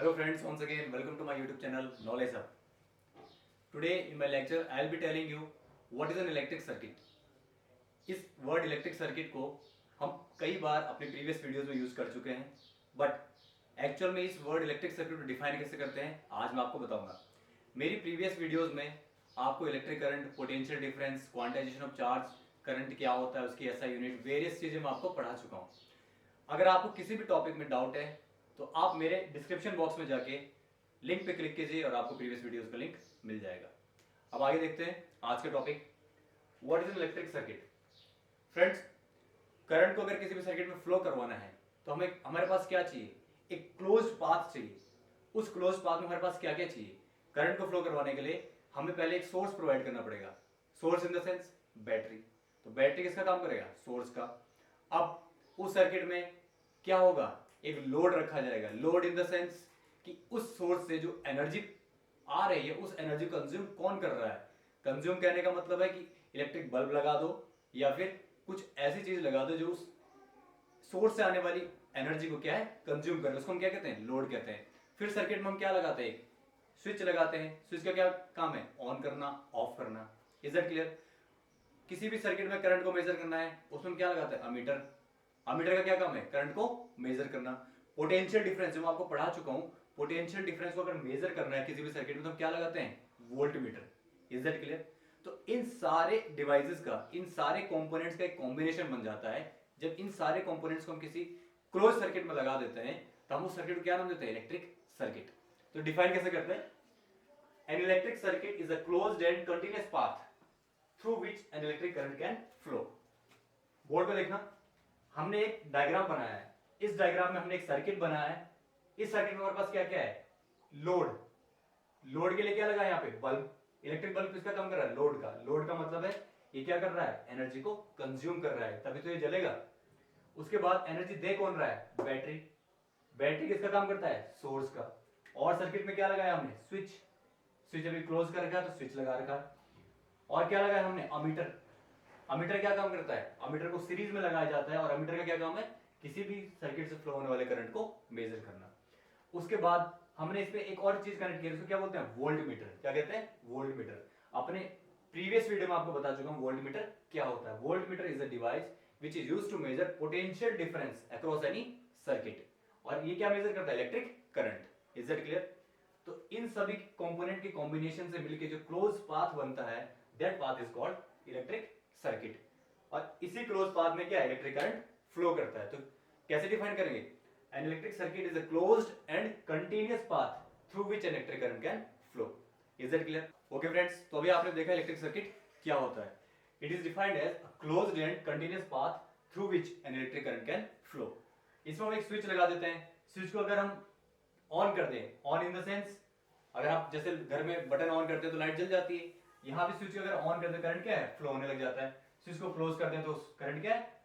Hello friends, once again welcome to my YouTube channel Knowledge Hub. Today in my lecture I will be telling you what is an electric circuit. इस word electric circuit को हम कई बार अपने previous videos में use कर चुके हैं, but actual में इस वर्ड इलेक्ट्रिक सर्किट को डिफाइन कैसे करते हैं आज मैं आपको बताऊंगा। मेरी प्रीवियस वीडियोस में आपको electric current, potential difference, quantization of charge, current क्या होता है, उसकी एसआई यूनिट, वेरियस चीजें मैं आपको पढ़ा चुका हूँ। अगर आपको किसी भी टॉपिक में डाउट है तो आप मेरे डिस्क्रिप्शन बॉक्स में जाके लिंक पे क्लिक कीजिए और आपको प्रीवियस वीडियोस का लिंक मिल जाएगा। अब आगे देखते हैं आज का topic, what is an electric circuit. Friends, current को अगर किसी भी सर्किट में फ्लो करवाना है तो हमारे पास क्या चाहिए, एक क्लोज्ड पाथ चाहिए। उस क्लोज्ड पाथ में हमारे पास क्या क्या चाहिए, करंट को फ्लो करवाने के लिए हमें पहले एक सोर्स प्रोवाइड करना पड़ेगा। Source in the sense battery. तो बैटरी किसका काम करेगा, सोर्स का। अब उस सर्किट में क्या होगा, एक लोड रखा जाएगा। लोड इन द सेंस कि उस सोर्स से जो एनर्जी आ रही है उस एनर्जी को कंज्यूम कौन कर रहा है। कंज्यूम कहने का मतलब है कि इलेक्ट्रिक बल्ब लगा दो या फिर कुछ ऐसी चीज लगा दो जो उस सोर्स से आने वाली एनर्जी को क्या है, कंज्यूम कर रहे हैं। उसको हम क्या कहते हैं, लोड कहते हैं। फिर सर्किट में हम क्या लगाते हैं, स्विच लगाते हैं। स्विच का क्या काम है, ऑन करना, ऑफ करना। Is that clear. किसी भी सर्किट में करंट को मेजर करना है उसमें क्या लगाते हैं, अमीटर। अमीटर का क्या काम है, करंट को मेजर करना। पोटेंशियल डिफरेंस जो मैं आपको पढ़ा चुका हूं, पोटेंशियल डिफरेंस को अगर मेजर करना है किसी भी सर्किट में तो हम क्या लगाते हैं, volt meter. Is that clear. तो इन सारे डिवाइसेस का, इन सारे कंपोनेंट्स का एक कॉम्बिनेशन बन जाता है। जब इन सारे कंपोनेंट्स को हम किसी क्लोज सर्किट में लगा देते हैं तो हम उस सर्किट को क्या नाम देते हैं, इलेक्ट्रिक सर्किट। तो डिफाइन कैसे करते हैं, N electric circuit is a closed and continuous path through which an electric current can flow. Board पे देखना, हमने एक डायग्राम बनाया है। इस डायग्राम में हमने एक सर्किट बनाया है। इस सर्किट में हमारे पास क्या क्या है, लोड। लोड के लिए क्या लगा है यहाँ पे, बल्ब। इलेक्ट्रिक बल्ब किसका काम कर रहा है, लोड का। लोड का मतलब है ये क्या कर रहा है, एनर्जी को कंज्यूम कर रहा है, तभी तो ये जलेगा। उसके बाद एनर्जी दे कौन रहा है, बैटरी। बैटरी किसका काम करता है, सोर्स का। और सर्किट में क्या लगाया हमने, स्विच। स्विच अभी क्लोज कर रखा है तो स्विच लगा रखा है। और क्या लगाया हमने, अमीटर। अमीटर क्या काम करता है, अमीटर को सीरीज में लगाया जाता है और अमीटर का क्या काम है, किसी भी सर्किट से फ्लो होने वाले करंट को मेजर करना। उसके बाद हमने इसमें एक और चीज कनेक्ट की, उसको क्या बोलते हैं, वोल्ट मीटर। क्या कहते हैं, वोल्ट मीटर। अपने प्रीवियस वीडियो में आपको बता चुका हूं वोल्ट मीटर क्या होता है। Volt meter is a device which is used to measure potential difference across any circuit. और ये क्या मेजर करता है, electric current. Is that clear. तो इन सभी कंपोनेंट के कॉम्बिनेशन से मिलकर जो क्लोज पाथ बनता है, that path is called electric circuit. और इसी क्लोज पाथ में क्या, इलेक्ट्रिक करंट फ्लो करता है। तो कैसे डिफाइन करेंगे, an electric circuit is a closed and continuous path through which an electric current can flow. Is that clear. Okay friends, तो अभी आपने देखा इलेक्ट्रिक सर्किट क्या होता है। It is defined as a closed and continuous path through which an electric current can flow. इसमें हम एक स्विच लगा देते हैं। स्विच को अगर हम ऑन कर दें, ऑन इन द सेंस अगर आप जैसे घर में बटन ऑन करते हैं तो लाइट जल जाती है, यहां भी स्विच अगर ऑन कर दें करंट क्या है, फ्लो होने लग जाता है। स्विच को क्लोज कर दें तो करंट क्या है,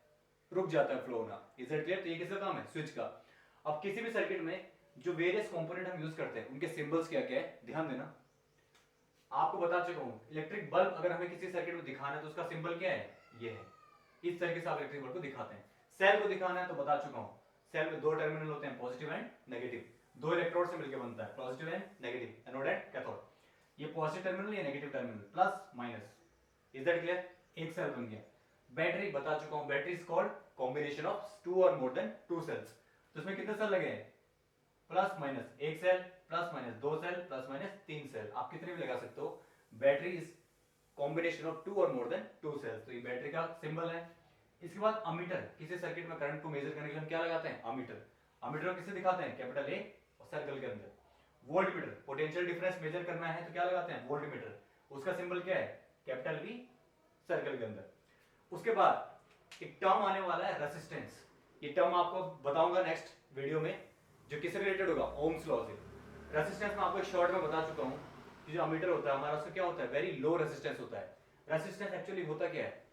रुक जाता है फ्लो होना। Is it clear. तो ये किसका काम है, स्विच का। अब किसी भी सर्किट में जो वेरियस कंपोनेंट हम यूज करते हैं उनके सिंबल्स क्या क्या है, ध्यान देना। आपको बता चुका हूं, इलेक्ट्रिक बल्ब अगर हमें किसी सर्किट में दिखाना है तो उसका सिंबल क्या है, ये है। इस तरीके से आप इलेक्ट्रिक बल्ब को दिखाते हैं। सेल को दिखाना है तो बता चुका हूं, सेल में दो टर्मिनल होते हैं, पॉजिटिव एंड नेगेटिव। दो इलेक्ट्रोड से मिलकर बनता है, positive and negative, anode and cathode. ये पॉजिटिव टर्मिनल, ये negative terminal, plus minus. Is that clear. एक सेल बन गया। बैटरी बता चुका हूं, battery is called combination of two or more then to sales. तो इसमें कितने सेल लगे हैं, प्लस माइनस एक सेल, प्लस माइनस दो सेल, प्लस माइनस तीन सेल, आप कितने भी लगा सकते हो। Battery is combination of two or more then to sales. तो ये बैटरी का सिंबल है। इसके बाद अमीटर, किसी सर्किट में करंट को मेजर करने के लिए हम क्या लगाते हैं, अमीटर। अमीटर को किसे दिखाते हैं, कैपिटल ए और सर्कल के अंदर। Volt meter, potential difference measure करना है तो क्या लगाते हैं, वोल्ट मीटर। उसका सिंबल क्या है, कैपिटल वी, सर्कल के अंदर। उसके बाद एक टर्म आने वाला है, रेसिस्टेंस। ये टर्म आपको बताऊंगा नेक्स्ट वीडियो में, जो किससे रिलेटेड होगा, ओम्स लॉ से। रेसिस्टेंस में आपको एक शॉर्ट में बता चुका हूं कि जो अमीटर होता है हमारा, उसका क्या होता है, वेरी लो रेसिस्टेंस होता है। रेसिस्टेंस एक्चुअली होता क्या है,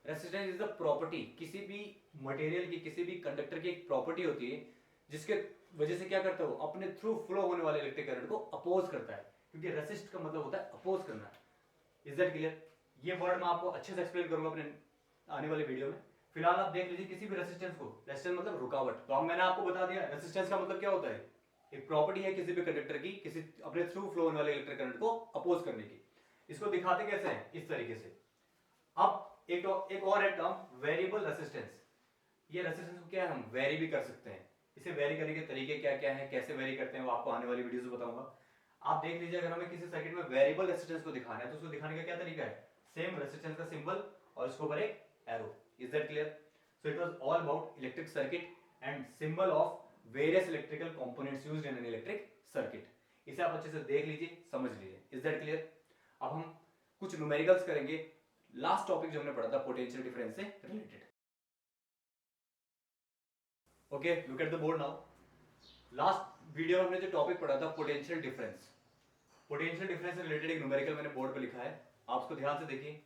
रेसिस्टेंस इज द प्रॉपर्टी, किसी भी मटेरियल की, किसी भी कंडक्टर की एक प्रॉपर्टी होती है जिसके वजह से क्या करता है, वो अपने थ्रू फ्लो होने वाले इलेक्ट्रिक करंट को अपोज करता है। क्योंकि रेसिस्ट का मतलब होता है अपोज करना। Is that clear. ये वर्ड मैं आपको अच्छे से एक्सप्लेन करूंगा अपने आने वाले वीडियो में। फिलहाल आप देख लीजिए किसी भी रेसिस्टेंस को, रेसिस्टेंस मतलब रुकावट। तो अब मैंने आपको बता दिया रेसिस्टेंस का मतलब क्या होता है, एक प्रॉपर्टी है किसी भी कंडक्टर की, किसी अपने थ्रू फ्लो होने वाले इलेक्ट्रिक करंट को अपोज करने की। इसको दिखाते कैसे हैं, इस तरीके से। अब एक और है टर्म वेरिएबल रेसिस्टेंस। ये रेसिस्टेंस को क्या है, हम वेरी भी कर सकते हैं। इसे वेरी करने के तरीके क्या क्या है, कैसे वेरी करते हैं, वो आपको आने वाली वीडियोस में बताऊंगा। आप देख लीजिए, अगर हमें किसी सर्किट में वेरिएबल रेसिस्टेंस को दिखाना है तो उसको दिखाने का क्या तरीका है, सेम रेसिस्टेंस का सिंबल और उसके ऊपर एक arrow. Is that clear? So it was all about electric circuit and symbol of various electrical components used in an electric circuit. इसे आप अच्छे से देख लीजिए, समझ लीजिए। Is that clear? अब हम कुछ न्यूमेरिकल्स करेंगे। लास्ट टॉपिक जो हमने पढ़ा था पोटेंशियल डिफरेंस से related. Okay, look at the board now. Last video में हमने जो टॉपिक पढ़ा था पोटेंशियल डिफरेंस, पोटेंशियल डिफरेंस से रिलेटेड एक न्यूमेरिकल मैंने बोर्ड पे लिखा है, आप उसको ध्यान से देखिए।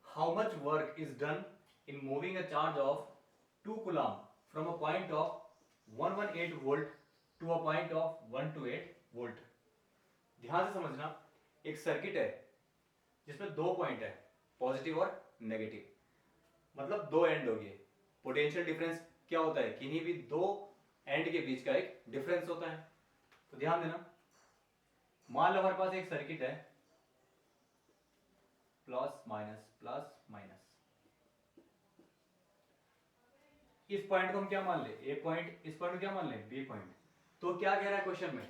How much work is done in moving a charge of 2 coulomb from a point of 118 volt to a point of 128 volt. ध्यान से समझना, एक सर्किट है जिसमें 2 पॉइंट है, पॉजिटिव और नेगेटिव, मतलब 2 एंड हो गए। पोटेंशियल डिफरेंस क्या होता है, किन्हीं भी 2 एंड के बीच का एक डिफरेंस होता है। तो ध्यान देना, मान लो हमारे पास एक सर्किट है, प्लस माइनस। इस पॉइंट को हम क्या मान ले, ए पॉइंट, इस पॉइंट को क्या मान ले, बी पॉइंट। तो क्या कह रहा है क्वेश्चन में,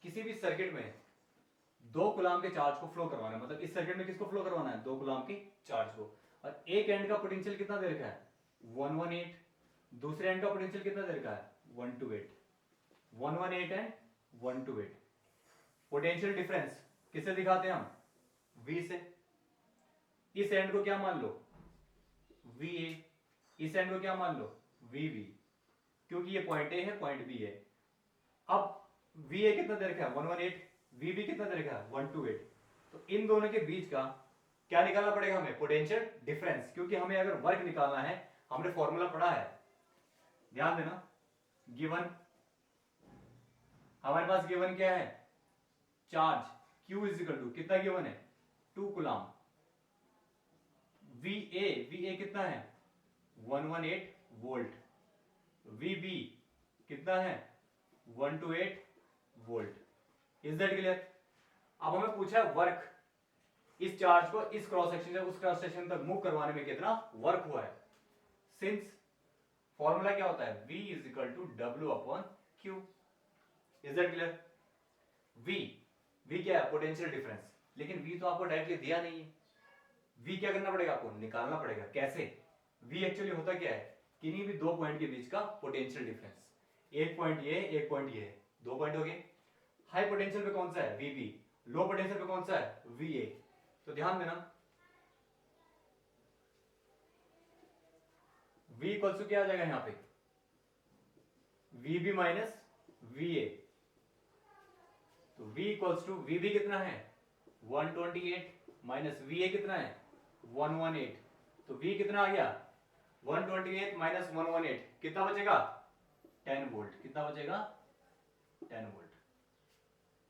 किसी भी सर्किट में 2 कूलम के चार्ज को फ्लो करवाना है, मतलब इस सर्किट में किसको फ्लो करवाना है, 2 कूलम के चार्ज को। और एक एंड का पोटेंशियल कितना दे रखा है, 118, दूसरे एंड का पोटेंशियल कितना दे रखा है, 128, 118 एंड 128। पोटेंशियल डिफरेंस किससे दिखाते हैं हम, V से। इस एंड को क्या मान लो, VA, इस एंड को क्या मान लो, VB, क्योंकि ये पॉइंट A है, पॉइंट B है। अब VA कितना दे रखा है, 118, VB कितना दे रखा है, 128। तो इन दोनों के बीच का क्या निकालना पड़ेगा हमें, पोटेंशियल डिफरेंस, क्योंकि हमें अगर वर्क निकालना है, हमने फॉर्मूला पढ़ा है, ध्यान देना। गिवन, हमारे पास गिवन क्या है, charge Q is equal to, कितना गिवन है, 2 कूलम। VA कितना है, 118 वोल्ट। VB कितना है, 128 वोल्ट। Is that clear? अब हमें पूछा है वर्क, इस चार्ज को इस क्रॉस सेक्शन से उस क्रॉस सेक्शन तक मूव करवाने में कितना वर्क हुआ है। सिंस फॉर्मूला क्या होता है, V is equal to W upon Q। Is that clear? V क्या है, पोटेंशियल डिफरेंस, लेकिन V तो आपको डायरेक्टली दिया नहीं है। V क्या करना पड़ेगा, आपको निकालना पड़ेगा। कैसे? V एक्चुअली होता क्या है, किन्हीं भी 2 पॉइंट के बीच का पोटेंशियल डिफरेंस। एक पॉइंट ये, एक पॉइंट ये, 2 पॉइंट हो गए। हाई पोटेंशियल पे कौन सा है, VB, लो पोटेंशियल पे कौन सा है, VA। तो ध्यान देना, V इक्वल्स टू क्या आ जाएगा यहां पे, VB माइनस VA। तो V इक्वल्स टू, VB कितना है, 128 माइनस VA कितना है, 118। तो V कितना आ गया, 128 माइनस 118, कितना बचेगा, 10 वोल्ट। कितना बचेगा, 10 वोल्ट।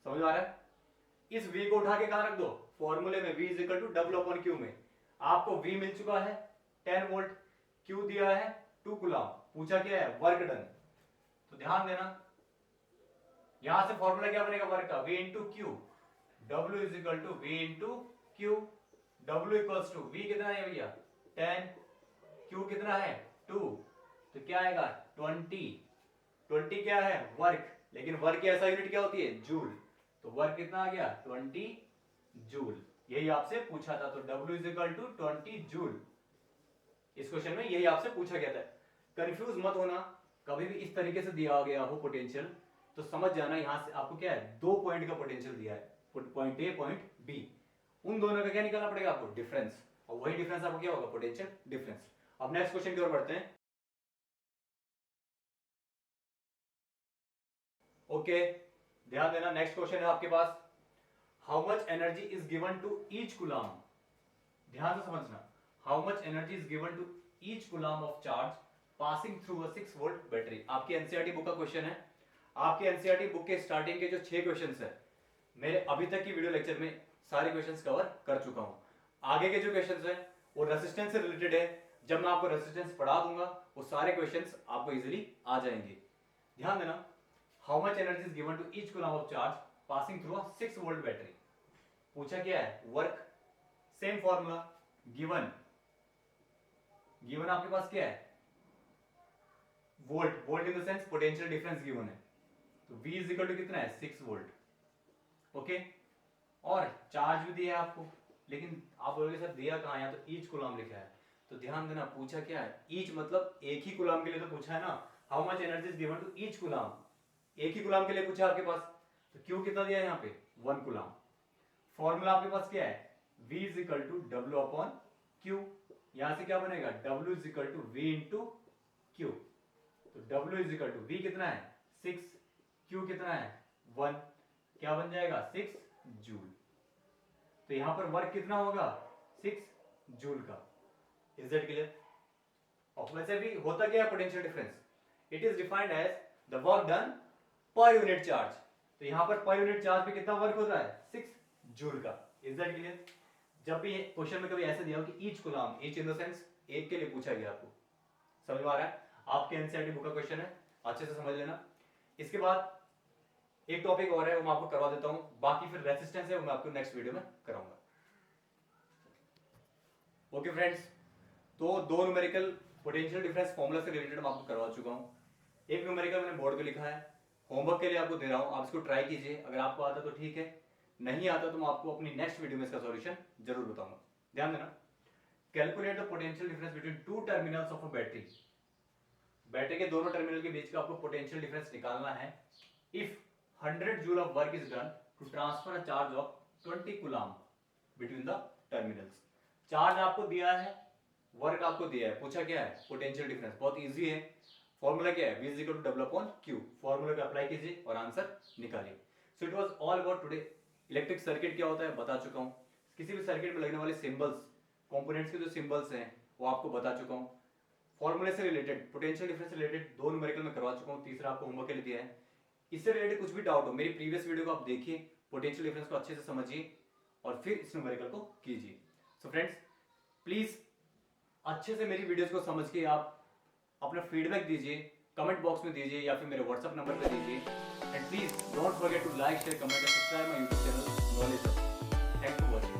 समझ आ रहा है? इस V को उठा के कहां रख दो, फॉर्मूले में, V is equal to W upon Q में। आपको V मिल चुका है 10 वोल्ट, Q दिया है 2 कूलम, पूछा क्या है, वर्क डन। तो ध्यान देना, यहां से फॉर्मूला क्या बनेगा वर्क का, V into Q, W is equal to V into Q। W equals to, V कितना है भैया, 10, Q कितना है, 2, तो क्या आएगा, 20। 20 क्या है, वर्क, लेकिन वर्क की ऐसा यूनिट क्या होती है, जूल। तो वर्क कितना आ गया, 20 जूल। यही आपसे पूछा था, तो W is equal to 20 joule. इस क्वेश्चन में यही आपसे पूछा गया था। कंफ्यूज मत होना, कभी भी इस तरीके से दिया गया हो पोटेंशियल तो समझ जाना यहां से आपको क्या है, 2 पॉइंट का पोटेंशियल दिया है, पॉइंट ए पॉइंट बी, उन दोनों का क्या निकालना पड़ेगा आपको, डिफरेंस, और वही डिफरेंस आपको क्या होगा, पोटेंशियल डिफरेंस। अब नेक्स्ट क्वेश्चन की ओर बढ़ते हैं। ओके, ध्यान देना, नेक्स्ट क्वेश्चन है आपके पास, how much energy is given to each coulomb. ध्यान से समझना, how much energy is given to each coulomb of charge passing through a 6 volt battery. आपकी एनसीईआरटी बुक का क्वेश्चन है। आपके एनसीईआरटी बुक के स्टार्टिंग के जो 6 क्वेश्चंस है, मेरे अभी तक की वीडियो लेक्चर में सारे क्वेश्चंस कवर कर चुका हूं। आगे के जो क्वेश्चंस है वो रेसिस्टेंस से रिलेटेड है। जब मैं आपको रेसिस्टेंस पढ़ा दूंगा वो सारे क्वेश्चंस आपको इजीली आ जाएंगे। ध्यान देना, how much energy is given to each coulomb of charge passing through a 6 volt battery. पूछा क्या है, work, same formula, given given आपके पास क्या है, volt, volt in the sense potential difference given है, तो V इज इक्वल टू कितना है 6 वोल्ट। ओके, और चार्ज भी दिया है आपको, लेकिन आप बोलोगे सर दिया कहाँ, यहाँ तो ईच कूलम लिखा है, तो ध्यान देना पूछा क्या है, ईच मतलब एक ही कूलम के लिए तो पूछा है ना, how much energy is given to each coulomb, एक ही कूलम के लिए पूछा आपके पास, तो क्यू कितना दिया है यहाँ पे 1 कूलम। फॉर्मूला आपके पास क्या है, V is equal to W upon Q, यहां से क्या बनेगा W is equal to V into Q, तो W is equal to V कितना है 6, Q कितना है 1, क्या बन जाएगा 6 जूल। तो यहां पर वर्क कितना होगा 6 जूल का। Is that clear? और वैसे भी होता क्या है potential difference, it is defined as the work done per unit charge, तो यहां पर पर यूनिट चार्ज पे कितना वर्क होता है 6 जूल का। Is that clear? जब भी क्वेश्चन में कभी ऐसे दिया हो कि each coulomb, each in the sense एक के लिए पूछा गया, आपको समझ में आ रहा है, आपके एनसीईआरटी बुक का क्वेश्चन है, अच्छे से समझ लेना। इसके बाद एक टॉपिक और है, वो मैं आपको करवा देता हूं, बाकी फिर रेजिस्टेंस है वो मैं आपको नेक्स्ट वीडियो में कराऊंगा। ओके फ्रेंड्स, तो दो न्यूमेरिकल पोटेंशियल डिफरेंस फॉर्मूला से रिलेटेड मैं आपको करवा चुका हूं, एक न्यूमेरिकल मैंने बोर्ड पे लिखा है, होमवर्क के लिए आपको दे रहा हूं, आप इसको ट्राई कीजिए, अगर आपको आता तो ठीक है, नहीं आता तो मैं आपको अपनी नेक्स्ट वीडियो में इसका सॉल्यूशन जरूर बताऊंगा। ध्यान देना, calculate the potential difference between two terminals of a battery, battery के दोनों टर्मिनल के बीच का आपको पोटेंशियल डिफरेंस निकालना है। If 100 joule of work is done to transfer a charge of 20 coulomb between the terminals, charge आपको दिया है, वर्क आपको दिया है, पूछा क्या है पोटेंशियल डिफरेंस, बहुत इजी है, फॉर्मूला क्या है V is equal to W upon Q, formula को अप्लाई कीजिए और आंसर निकालिए। So it was all about today, electric circuit क्या होता है बता चुका हूं, किसी भी सर्किट में लगने वाले सिंबल्स, कंपोनेंट्स के जो सिंबल्स हैं वो आपको बता चुका हूं, फॉर्मूले से रिलेटेड, पोटेंशियल डिफरेंस से रिलेटेड दो न्यूमेरिकल में करवा चुका हूं, तीसरा आपको होमवर्क के लिए दिया है। इससे रिलेटेड कुछ भी डाउट हो, मेरी प्रीवियस वीडियो को आप देखिए, पोटेंशियल डिफरेंस को अच्छे से समझिए और फिर इस न्यूमेरिकल को कीजिए। सो फ्रेंड्स प्लीज अच्छे से मेरी वीडियोस को समझ के आप अपना फीडबैक दीजिए, कमेंट बॉक्स में दीजिए या फिर मेरे व्हाट्सएप नंबर पे दीजिए, and please don't forget to like share comment and subscribe my YouTube channel knowledge hub. Thanks for watching.